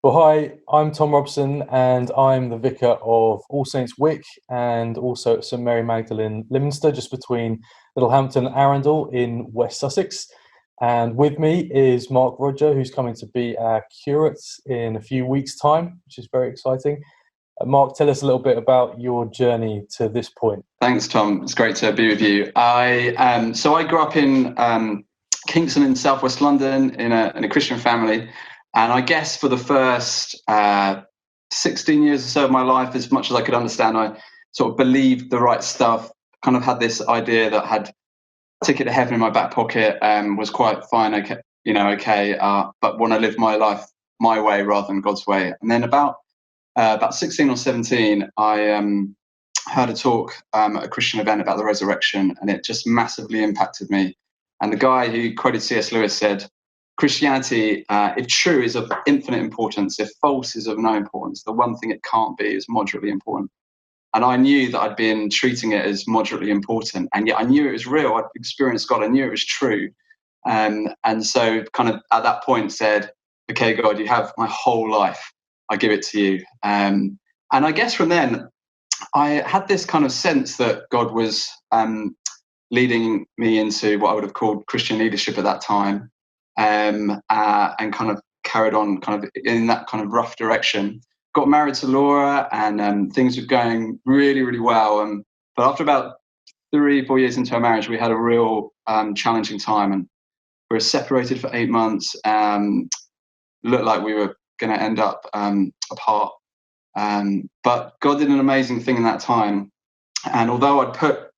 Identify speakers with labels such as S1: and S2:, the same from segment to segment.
S1: Well, hi, I'm Tom Robson, and I'm the vicar of All Saints Wick and also at St Mary Magdalene, Lyminster, just between Littlehampton and Arundel in West Sussex. And with me is Mark Rodger, who's coming to be our curate in a few weeks' time, which is very exciting. Mark, tell us a little bit about your journey to this point.
S2: Thanks, Tom. It's great to be with you. I grew up in Kingston in southwest London in a Christian family. And I guess for the first 16 years or so of my life, as much as I could understand, I sort of believed the right stuff, kind of had this idea that had ticket to heaven in my back pocket, was quite fine, okay, but want to live my life my way rather than God's way. And then about 16 or 17, I heard a talk at a Christian event about the resurrection, and it just massively impacted me. And the guy who quoted C.S. Lewis said, Christianity, if true, is of infinite importance. If false, is of no importance. The one thing it can't be is moderately important. And I knew that I'd been treating it as moderately important, and yet I knew it was real. I'd experienced God. I knew it was true. And so kind of at that point said, okay, God, you have my whole life. I give it to you. And I guess from then, I had this kind of sense that God was leading me into what I would have called Christian leadership at that time. And kind of carried on kind of in that kind of rough direction. Got married to Laura, and things were going really, really well. But after about 3-4 years into our marriage, we had a real challenging time, and we were separated for 8 months. Looked like we were going to end up apart. But God did an amazing thing in that time. And although I'd put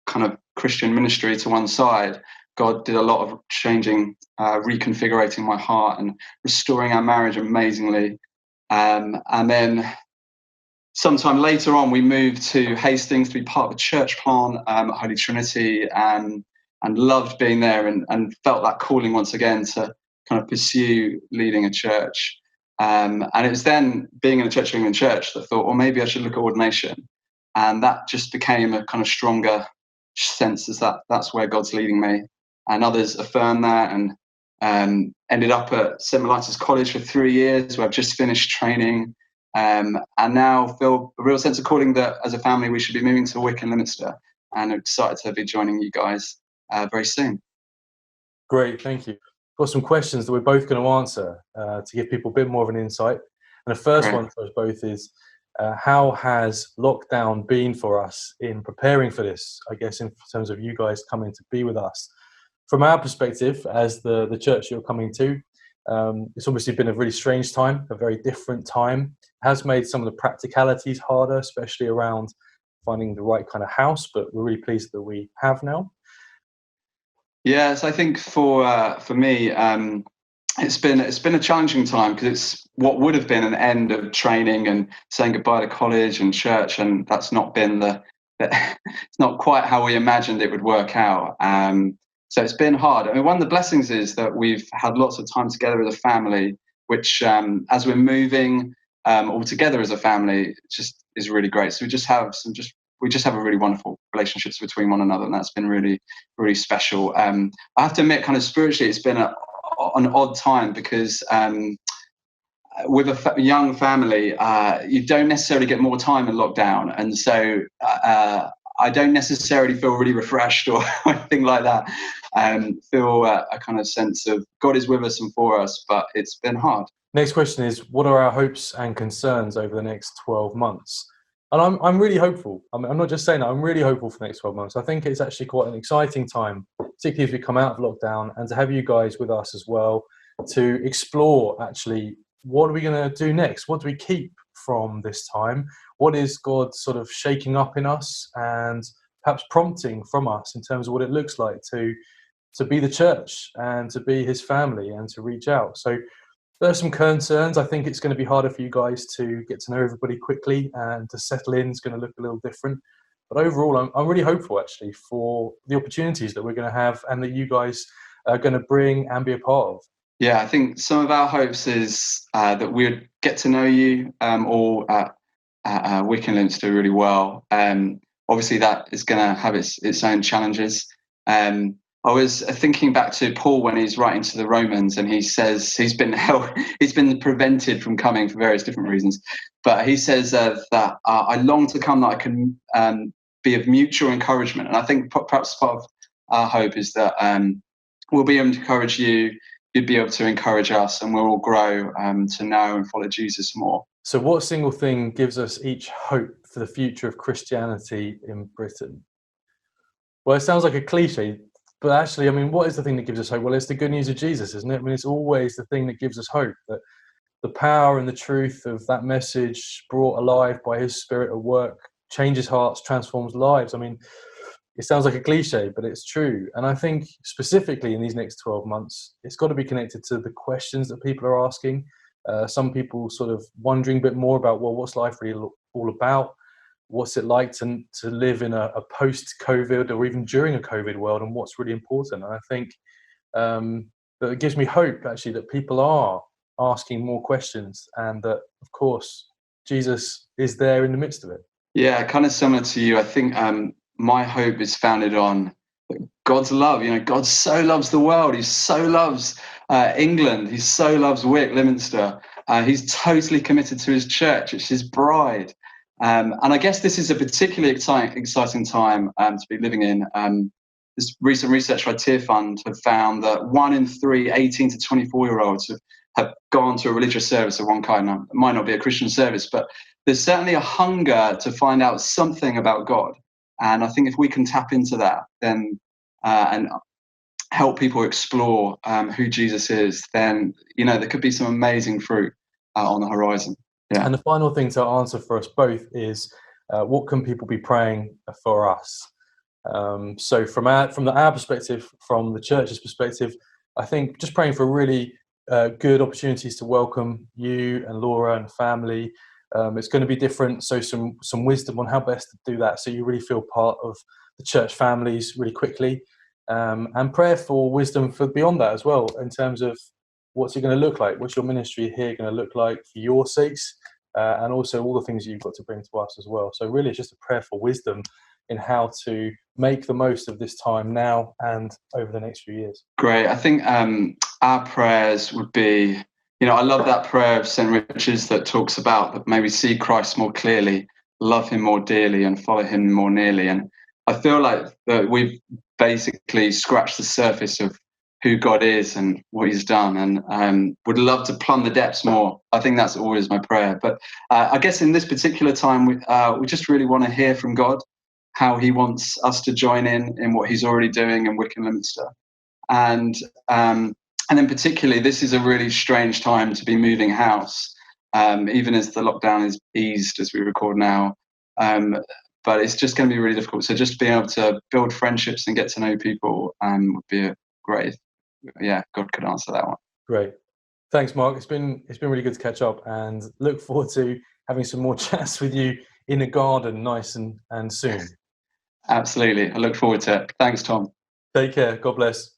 S2: kind of Christian ministry to one side, God did a lot of changing, reconfiguring my heart and restoring our marriage amazingly. And then sometime later on, we moved to Hastings to be part of a church plant at Holy Trinity, and loved being there, and felt that calling once again to kind of pursue leading a church. And it was then being in a Church of England church that thought, well, maybe I should look at ordination. And that just became a kind of stronger sense as that's where God's leading me. And others affirmed that, and ended up at St Mellitus College for 3 years, where I've just finished training, and now feel a real sense of calling that as a family we should be moving to Wick and Lyminster, and I'm excited to be joining you guys very soon.
S1: Great, thank you. Got some questions that we're both going to answer to give people a bit more of an insight. And the first one for us both is, how has lockdown been for us in preparing for this, I guess, in terms of you guys coming to be with us? From our perspective, as the church you're coming to, it's obviously been a really strange time, a very different time. It has made some of the practicalities harder, especially around finding the right kind of house, but we're really pleased that we have now.
S2: Yes, I think for me, it's been a challenging time, because it's what would have been an end of training and saying goodbye to college and church, and that's not been it's not quite how we imagined it would work out. So it's been hard. I mean, one of the blessings is that we've had lots of time together as a family, which as we're moving all together as a family, just is really great. So we just have a really wonderful relationships between one another, and that's been really, really special. I have to admit, kind of spiritually, it's been an odd time, because with a young family, you don't necessarily get more time in lockdown, and so I don't necessarily feel really refreshed or anything like that. Feel a kind of sense of God is with us and for us, but it's been hard.
S1: Next question is, what are our hopes and concerns over the next 12 months? And I'm really hopeful. I'm not just saying that, I'm really hopeful for the next 12 months. I think it's actually quite an exciting time, particularly as we come out of lockdown, and to have you guys with us as well to explore actually what are we going to do next? What do we keep from this time? What is God sort of shaking up in us and perhaps prompting from us in terms of what it looks like to be the church and to be his family and to reach out? So there are some concerns. I think it's going to be harder for you guys to get to know everybody quickly, and to settle in is going to look a little different. But overall, I'm really hopeful actually for the opportunities that we're going to have and that you guys are going to bring and be a part of.
S2: Yeah, I think some of our hopes is that we'd get to know you all at Wick and Lyminster really well. Obviously, that is going to have its own challenges. I was thinking back to Paul when he's writing to the Romans, and he says he's been prevented from coming for various different reasons. But he says that I long to come that I can be of mutual encouragement. And I think perhaps part of our hope is that we'll be able to encourage you, you'd be able to encourage us, and we'll all grow to know and follow Jesus more.
S1: So what single thing gives us each hope for the future of Christianity in Britain? Well, it sounds like a cliche, but actually, I mean, what is the thing that gives us hope? Well, it's the good news of Jesus, isn't it? I mean, it's always the thing that gives us hope, that the power and the truth of that message brought alive by his Spirit at work changes hearts, transforms lives. I mean, it sounds like a cliche, but it's true. And I think specifically in these next 12 months, it's got to be connected to the questions that people are asking. Some people sort of wondering a bit more about, well, what's life really all about? What's it like to live in a post-COVID or even during a COVID world, and what's really important? And I think that it gives me hope, actually, that people are asking more questions, and that, of course, Jesus is there in the midst of it.
S2: Yeah, kind of similar to you. I think my hope is founded on God's love. You know, God so loves the world. He so loves England. He so loves Wick, Leominster. He's totally committed to his church. It's his bride. And I guess this is a particularly exciting time to be living in. This recent research by Tear Fund have found that 1 in 3 18 to 24-year-olds have gone to a religious service of one kind. Now, it might not be a Christian service, but there's certainly a hunger to find out something about God. And I think if we can tap into that, then and help people explore who Jesus is, then, you know, there could be some amazing fruit on the horizon. Yeah.
S1: And the final thing to answer for us both is, what can people be praying for us? So from our perspective, from the church's perspective, I think just praying for really good opportunities to welcome you and Laura and family. It's going to be different, so some wisdom on how best to do that, so you really feel part of the church families really quickly, and prayer for wisdom for beyond that as well, in terms of what's it going to look like, what's your ministry here going to look like for your sakes, and also all the things you've got to bring to us as well. So really it's just a prayer for wisdom in how to make the most of this time now and over the next few years.
S2: Great. I think our prayers would be, you know, I love that prayer of St. Richard's that talks about that maybe see Christ more clearly, love him more dearly, and follow him more nearly. And I feel like that we've basically scratched the surface of who God is and what he's done, and would love to plumb the depths more. I think that's always my prayer. But I guess in this particular time, we just really want to hear from God, how he wants us to join in what he's already doing in Wick and Leominster. And then particularly, this is a really strange time to be moving house, even as the lockdown is eased as we record now. But it's just going to be really difficult. So just being able to build friendships and get to know people would be a great. Yeah, God could answer that one.
S1: Great. Thanks, Mark. It's been really good to catch up, and look forward to having some more chats with you in a garden nice and soon.
S2: Absolutely. I look forward to it. Thanks, Tom.
S1: Take care. God bless.